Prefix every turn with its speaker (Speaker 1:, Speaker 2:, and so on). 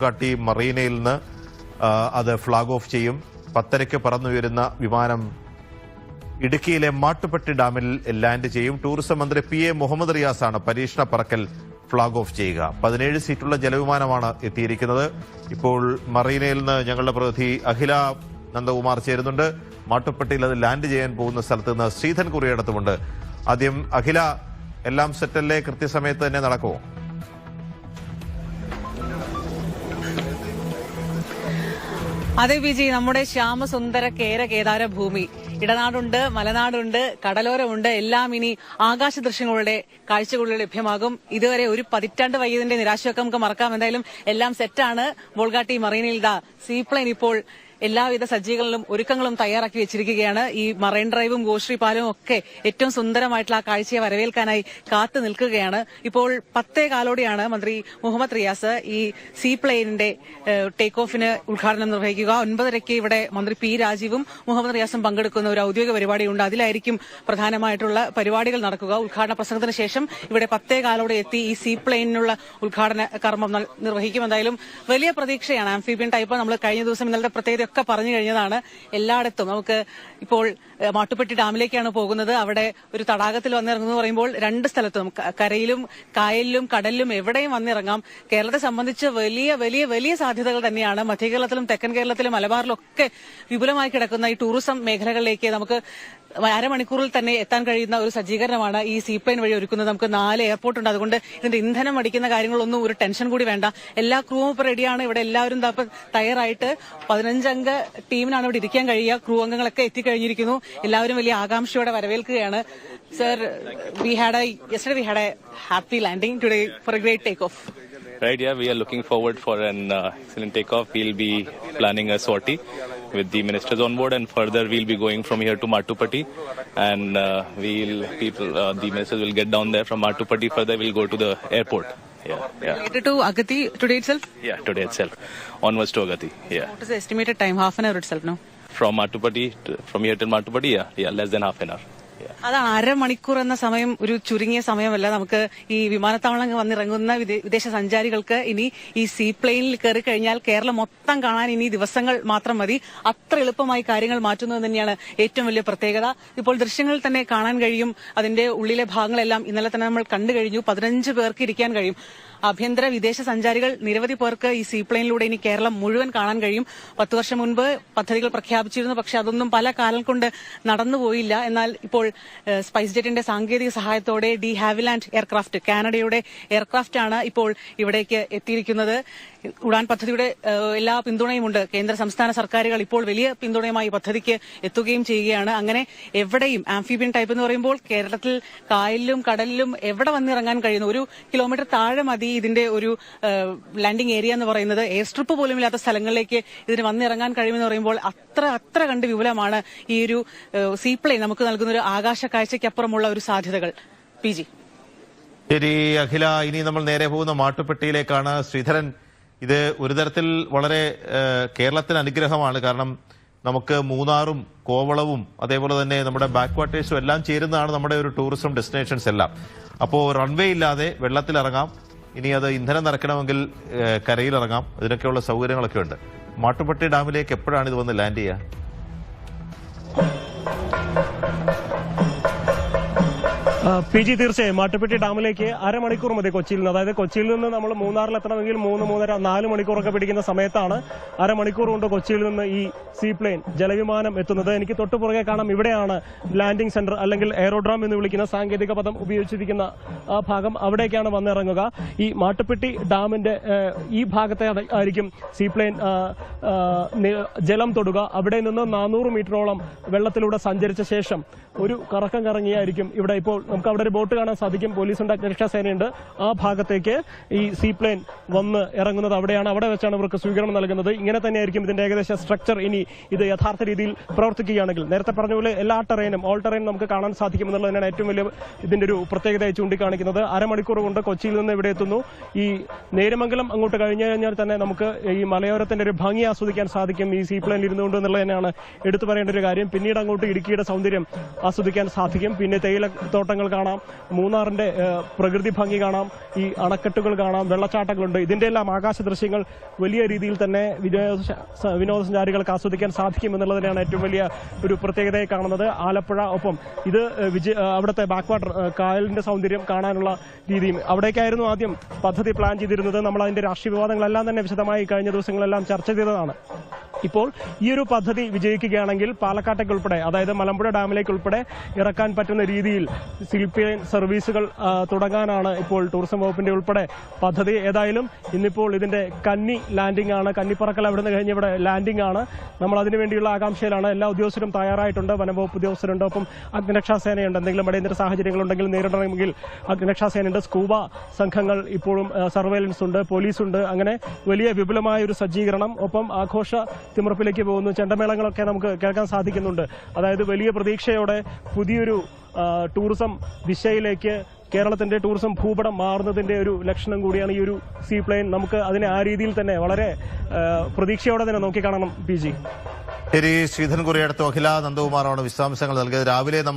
Speaker 1: കാട്ടി മറീനയിൽ നിന്ന് അത് ഫ്ളാഗ് ഓഫ് ചെയ്യും. 10:30 പറന്നുയരുന്ന വിമാനം ഇടുക്കിയിലെ മാട്ടുപ്പെട്ടി ഡാമിൽ ലാൻഡ് ചെയ്യും. ടൂറിസം മന്ത്രി PA മുഹമ്മദ് റിയാസാണ് പരീക്ഷണ പറക്കൽ ഫ്ളാഗ് ഓഫ് ചെയ്യുക. 17 സീറ്റുള്ള ജലവിമാനമാണ് എത്തിയിരിക്കുന്നത്. ഇപ്പോൾ മറീനയിൽ നിന്ന് ഞങ്ങളുടെ പ്രതിനിധി അഖില നന്ദകുമാർ ചേരുന്നുണ്ട്. മാട്ടുപ്പെട്ടിയിൽ അത് ലാൻഡ് ചെയ്യാൻ പോകുന്ന സ്ഥലത്ത് നിന്ന് ശ്രീധൻ കുറിയടത്തുമുണ്ട്. ആദ്യം അഖില, എല്ലാം സെറ്റല്ലേ? കൃത്യസമയത്ത് തന്നെ നടക്കുമോ?
Speaker 2: അതെ വിജി, നമ്മുടെ ശ്യാമസുന്ദര കേദാര ഭൂമി, ഇടനാടുണ്ട്, മലനാടുണ്ട്, കടലോരമുണ്ട്, എല്ലാം ഇനി ആകാശ ദൃശ്യങ്ങളുടെ കാഴ്ചകളിൽ ലഭ്യമാകും. ഇതുവരെ ഒരു പതിറ്റാണ്ട് വൈകിയതിന്റെ നിരാശയൊക്കെ നമുക്ക് മറക്കാം. എന്തായാലും എല്ലാം സെറ്റാണ്. ബോൾഗാട്ടി മറീനയിൽ സീപ്ലെയിൻ ഇപ്പോൾ എല്ലാവിധ സജ്ജീകരണങ്ങളും ഒരുക്കങ്ങളും തയ്യാറാക്കി വെച്ചിരിക്കുകയാണ്. ഈ മറൈൻ ഡ്രൈവും ഗോശ്രീ പാലവും ഒക്കെ ഏറ്റവും സുന്ദരമായിട്ടുള്ള ആ കാഴ്ചയെ വരവേൽക്കാനായി കാത്തു നിൽക്കുകയാണ്. ഇപ്പോൾ 10:15 മന്ത്രി മുഹമ്മദ് റിയാസ് ഈ സീപ്ലെയിനിന്റെ ടേക്ക് ഓഫിന് ഉദ്ഘാടനം നിർവഹിക്കുക. 9:30 ഇവിടെ മന്ത്രി P രാജീവും മുഹമ്മദ് റിയാസും പങ്കെടുക്കുന്ന ഒരു ഔദ്യോഗിക പരിപാടിയുണ്ട്. അതിലായിരിക്കും പ്രധാനമായിട്ടുള്ള പരിപാടികൾ നടക്കുക. ഉദ്ഘാടന പ്രസംഗത്തിന് ശേഷം ഇവിടെ 10:15 എത്തി ഈ സീപ്ലെയിനുള്ള ഉദ്ഘാടന കർമ്മം നിർവഹിക്കും. എന്തായാലും വലിയ പ്രതീക്ഷയാണ്. ആംഫിബിയൻ ടൈപ്പ് നമ്മൾ കഴിഞ്ഞ ദിവസം ഇന്നലത്തെ പ്രത്യേകത ഒക്കെ പറഞ്ഞു കഴിഞ്ഞതാണ്. എല്ലായിടത്തും നമുക്ക് ഇപ്പോൾ മാട്ടുപ്പെട്ടി ഡാമിലേക്കാണ് പോകുന്നത്. അവിടെ ഒരു തടാകത്തിൽ വന്നിറങ്ങുന്നു പറയുമ്പോൾ 2 സ്ഥലത്തും കരയിലും കായലിലും കടലിലും എവിടെയും വന്നിറങ്ങാം. കേരളത്തെ സംബന്ധിച്ച് വലിയ വലിയ വലിയ സാധ്യതകൾ തന്നെയാണ്. മധ്യ കേരളത്തിലും തെക്കൻ കേരളത്തിലും മലബാറിലും ഒക്കെ വിപുലമായി കിടക്കുന്ന ഈ ടൂറിസം മേഖലകളിലേക്ക് നമുക്ക് അരമണിക്കൂറിൽ തന്നെ എത്താൻ കഴിയുന്ന ഒരു സജ്ജീകരണമാണ് ഈ സീപ്ലെയിൻ വഴി ഒരുക്കുന്നത്. നമുക്ക് 4 എയർപോർട്ട് ഉണ്ട്. അതുകൊണ്ട് ഇതിന്റെ ഇന്ധനം അടിക്കുന്ന കാര്യങ്ങളൊന്നും ഒരു ടെൻഷൻ കൂടി വേണ്ട. എല്ലാ ക്രൂവും ഇപ്പോൾ റെഡിയാണ്. ഇവിടെ എല്ലാവരും തയ്യാറായിട്ട് 15 അംഗ ടീമിനാണ് ഇവിടെ ഇരിക്കാൻ കഴിയുക. ക്രൂ അംഗങ്ങളൊക്കെ എത്തിക്കഴിഞ്ഞിരിക്കുന്നു. എല്ലാവരും വലിയ ആകാംക്ഷയോടെ വരവേൽക്കുകയാണ്. Sir, yesterday we had a happy landing. Today for a great takeoff.
Speaker 3: Right, yeah, we are looking forward for an excellent takeoff. We'll be planning a sortie with the ministers on board, and further we'll be going from here to Mattupatti, and the ministers will get down there from Mattupatti. Further, we'll go to the airport. Yeah.
Speaker 2: Related to Agatti today itself?
Speaker 3: Yeah, today itself. Onwards to Agatti. Yeah.
Speaker 2: What is the estimated time? Half an hour itself, no?
Speaker 3: From Mattupatti, from here till Mattupatti, yeah, less than half an hour.
Speaker 2: അതാണ്, അരമണിക്കൂർ എന്ന സമയം ഒരു ചുരുങ്ങിയ സമയമല്ല. നമുക്ക് ഈ വിമാനത്താവളം വന്നിറങ്ങുന്ന വിദേശ സഞ്ചാരികൾക്ക് ഇനി ഈ സീപ്ലെയിനിൽ കയറി കഴിഞ്ഞാൽ കേരളം മൊത്തം കാണാൻ ഇനി ദിവസങ്ങൾ മാത്രം മതി. അത്ര എളുപ്പമായി കാര്യങ്ങൾ മാറ്റുന്നത് തന്നെയാണ് ഏറ്റവും വലിയ പ്രത്യേകത. ഇപ്പോൾ ദൃശ്യങ്ങളിൽ തന്നെ കാണാൻ കഴിയും. അതിന്റെ ഉള്ളിലെ ഭാഗങ്ങളെല്ലാം ഇന്നലെ തന്നെ നമ്മൾ കണ്ടു കഴിഞ്ഞു. 15 പേർക്ക് ഇരിക്കാൻ കഴിയും. ആഭ്യന്തര വിദേശ സഞ്ചാരികൾ നിരവധി പേർക്ക് ഈ സീപ്ലെയിനിലൂടെ ഇനി കേരളം മുഴുവൻ കാണാൻ കഴിയും. 10 വർഷം മുൻപ് പദ്ധതികൾ പ്രഖ്യാപിച്ചിരുന്നു. പക്ഷെ അതൊന്നും പല കാലം കൊണ്ട് നടന്നുപോയില്ല. എന്നാൽ ഇപ്പോൾ സ്പൈസ് ജെറ്റിന്റെ സാങ്കേതിക സഹായത്തോടെ ഡി ഹാവിലാൻഡ് എയർക്രാഫ്റ്റ്, കാനഡയുടെ എയർക്രാഫ്റ്റ് ആണ് ഇപ്പോൾ ഇവിടേക്ക് എത്തിയിരിക്കുന്നത്. ഉഡാൻ പദ്ധതിയുടെ എല്ലാ പിന്തുണയുമുണ്ട്. കേന്ദ്ര സംസ്ഥാന സർക്കാരുകൾ ഇപ്പോൾ വലിയ പിന്തുണയുമായി പദ്ധതിക്ക് എത്തുകയും ചെയ്യുകയാണ്. അങ്ങനെ എവിടെയും ആംഫിബിയൻ ടൈപ്പ് എന്ന് പറയുമ്പോൾ കേരളത്തിൽ കായലിലും കടലിലും എവിടെ വന്നിറങ്ങാൻ കഴിയുന്നു. 1 കിലോമീറ്റർ താഴെ മതി ഇതിന്റെ ഒരു ലാൻഡിംഗ് ഏരിയ എന്ന് പറയുന്നത്. എയർ സ്ട്രിപ്പ് പോലും ഇല്ലാത്ത സ്ഥലങ്ങളിലേക്ക് ഇതിന് വന്നിറങ്ങാൻ കഴിയുമെന്ന് പറയുമ്പോൾ അത്ര കണ്ട് വിപുലമാണ് ഈ ഒരു സീപ്ലെയിൻ നമുക്ക് നൽകുന്ന ഒരു ആകാശ കാഴ്ചയ്ക്കപ്പുറമുള്ള ഒരു സാധ്യതകൾ. PG.
Speaker 1: ശരി അഖില, ഇനി നമ്മൾ നേരെ പോകുന്ന മാട്ടുപ്പെട്ടിയിലേക്കാണ്. ശ്രീധരൻ, ഇത് ഒരു തരത്തിൽ വളരെ കേരളത്തിന് അനുഗ്രഹമാണ്. കാരണം നമുക്ക് മൂന്നാറും കോവളവും അതേപോലെ തന്നെ നമ്മുടെ ബാക്ക് വാട്ടേഴ്സും എല്ലാം ചേരുന്നതാണ് നമ്മുടെ ഒരു ടൂറിസം ഡെസ്റ്റിനേഷൻസ് എല്ലാം. അപ്പോൾ റൺവേ ഇല്ലാതെ വെള്ളത്തിലിറങ്ങാം. ഇനി അത് ഇന്ധനം നിറയ്ക്കണമെങ്കിൽ കരയിലിറങ്ങാം. ഇതിനൊക്കെയുള്ള സൗകര്യങ്ങളൊക്കെ ഉണ്ട്. മാട്ടുപ്പെട്ടി ഡാമിലേക്ക് എപ്പോഴാണ് ഇത് വന്ന് ലാൻഡ് ചെയ്യുക?
Speaker 4: PG, തീർച്ചയായും മാട്ടുപ്പെട്ടി ഡാമിലേക്ക് അരമണിക്കൂർ മതി കൊച്ചിയിൽ നിന്ന്. അതായത് കൊച്ചിയിൽ നിന്ന് നമ്മൾ മൂന്നാറിലെത്തണമെങ്കിൽ 3, 3.5, 4 മണിക്കൂറൊക്കെ പിടിക്കുന്ന സമയത്താണ് അരമണിക്കൂർ കൊണ്ട് കൊച്ചിയിൽ നിന്ന് ഈ സീപ്ലെയിൻ ജലവിമാനം എത്തുന്നത്. എനിക്ക് തൊട്ടുപുറകെ കാണാം, ഇവിടെയാണ് ലാൻഡിംഗ് സെന്റർ അല്ലെങ്കിൽ എയറോഡ്രോം എന്ന് വിളിക്കുന്ന സാങ്കേതിക പദം ഉപയോഗിച്ചിരിക്കുന്ന ആ ഭാഗം. അവിടേക്കാണ് വന്നിറങ്ങുക. ഈ മാട്ടുപ്പെട്ടി ഡാമിന്റെ ഈ ഭാഗത്തെ ആയിരിക്കും സീപ്ലെയിൻ ജലം തൊടുക. അവിടെ നിന്ന് 400 മീറ്ററോളം വെള്ളത്തിലൂടെ സഞ്ചരിച്ച ശേഷം ഒരു കറക്കം കറങ്ങിയായിരിക്കും ഇവിടെ. ഇപ്പോൾ നമുക്ക് അവിടെ ഒരു ബോട്ട് കാണാൻ സാധിക്കും. പോലീസുണ്ട്, രക്ഷാസേനയുണ്ട്. ആ ഭാഗത്തേക്ക് ഈ സീപ്ലെയിൻ വന്ന് ഇറങ്ങുന്നത് അവിടെയാണ്. അവിടെ വെച്ചാണ് ഇവർക്ക് സ്വീകരണം നൽകുന്നത്. ഇങ്ങനെ തന്നെയായിരിക്കും ഇതിന്റെ ഏകദേശ സ്ട്രക്ചർ. ഇനി ഇത് യഥാർത്ഥ രീതിയിൽ പ്രവർത്തിക്കുകയാണെങ്കിൽ നേരത്തെ പറഞ്ഞ പോലെ എല്ലാ ടെറൈനും ഓൾ ടെറൈൻ നമുക്ക് കാണാൻ സാധിക്കും എന്നുള്ളത് തന്നെയാണ് ഏറ്റവും വലിയ ഇതിന്റെ ഒരു പ്രത്യേകതയായി ചൂണ്ടിക്കാണിക്കുന്നത്. അരമണിക്കൂർ കൊണ്ട് കൊച്ചിയിൽ നിന്ന് ഇവിടെ എത്തുന്നു. ഈ നേരമംഗലം അങ്ങോട്ട് കഴിഞ്ഞു കഴിഞ്ഞാൽ തന്നെ നമുക്ക് ഈ മലയോരത്തിന്റെ ഒരു ഭംഗി ആസ്വദിക്കാൻ സാധിക്കും ഈ സീപ്ലെയിനിൽ ഇരുന്നുകൊണ്ട് എന്നുള്ളത് തന്നെയാണ് എടുത്തു പറയേണ്ട ഒരു കാര്യം. പിന്നീട് അങ്ങോട്ട് ഇടുക്കിയുടെ സൗന്ദര്യം ആസ്വദിക്കാൻ സാധിക്കും. പിന്നെ തേയില തോട്ടങ്ങൾ കാഴ്ചകൾ കാണാം, മൂന്നാറിന്റെ പ്രകൃതി ഭംഗി കാണാം, ഈ അണക്കെട്ടുകൾ കാണാം, വെള്ളച്ചാട്ടങ്ങളുണ്ട്. ഇതിന്റെ എല്ലാം ആകാശ ദൃശ്യങ്ങൾ വലിയ രീതിയിൽ തന്നെ വിനോദസഞ്ചാരികൾക്ക് ആസ്വദിക്കാൻ സാധിക്കുമെന്നുള്ളതിനാണ് ഏറ്റവും വലിയ ഒരു പ്രത്യേകതയായി കാണുന്നത്. ആലപ്പുഴ ഒപ്പം ഇത് അവിടുത്തെ ബാക്ക് വാട്ടർ കായലിന്റെ സൗന്ദര്യം കാണാനുള്ള രീതിയും അവിടേക്കായിരുന്നു ആദ്യം പദ്ധതി പ്ലാൻ ചെയ്തിരുന്നത്. നമ്മൾ അതിന്റെ രാഷ്ട്രീയ വിവാദങ്ങളെല്ലാം തന്നെ വിശദമായി കഴിഞ്ഞ ദിവസങ്ങളെല്ലാം ചർച്ച ചെയ്തതാണ്. ഇപ്പോൾ ഈ ഒരു പദ്ധതി വിജയിക്കുകയാണെങ്കിൽ പാലക്കാട്ടേക്ക് ഉൾപ്പെടെ, അതായത് മലമ്പുഴ ഡാമിലേക്ക് ഉൾപ്പെടെ ഇറക്കാൻ പറ്റുന്ന രീതിയിൽ സീപ്ലെയിൻ സർവീസുകൾ തുടങ്ങാനാണ് ഇപ്പോൾ ടൂറിസം വകുപ്പിന്റെ ഉൾപ്പെടെ പദ്ധതി. ഏതായാലും ഇന്നിപ്പോൾ ഇതിന്റെ കന്നി ലാൻഡിംഗ് ആണ്, കന്നിപ്പറക്കൽ അവിടെ നിന്ന് കഴിഞ്ഞ് ഇവിടെ ലാൻഡിംഗ് ആണ്. നമ്മൾ അതിനുവേണ്ടിയുള്ള ആകാംക്ഷയിലാണ്. എല്ലാ ഉദ്യോഗസ്ഥരും തയ്യാറായിട്ടുണ്ട്. വനംവകുപ്പ് ഉദ്യോഗസ്ഥരുണ്ട്, ഒപ്പം അഗ്നിരക്ഷാസേനയുണ്ട്. എന്തെങ്കിലും അടിയന്തര സാഹചര്യങ്ങളുണ്ടെങ്കിൽ നേരിടണമെങ്കിൽ അഗ്നിരക്ഷാസേനയുണ്ട്. സ്കൂബ സംഘങ്ങൾ ഇപ്പോഴും സർവൈലൻസ് ഉണ്ട്, പോലീസുണ്ട്. അങ്ങനെ വലിയ വിപുലമായ ഒരു സജ്ജീകരണം. ഒപ്പം ആഘോഷ തിമിർപ്പിലേക്ക് പോകുന്നു. ചെണ്ടമേളങ്ങളൊക്കെ നമുക്ക് കേൾക്കാൻ സാധിക്കുന്നുണ്ട്. അതായത് വലിയ പ്രതീക്ഷയോടെ പുതിയൊരു ടൂറിസം ദിശയിലേക്ക് കേരളത്തിന്റെ ടൂറിസം ഭൂപടം മാറുന്നതിന്റെ ഒരു ലക്ഷണം കൂടിയാണ് ഈ ഒരു സീപ്ലെയിൻ. നമുക്ക് അതിനെ ആ രീതിയിൽ തന്നെ വളരെ പ്രതീക്ഷയോടെ തന്നെ നോക്കിക്കാണണം. പി ജി
Speaker 1: ശരി, ശ്രീധരൻ കുറിയടുത്ത് അഖില നന്ദകുമാറാണ് വിശദാംശങ്ങൾ നൽകിയത്. രാവിലെ നമ്മൾ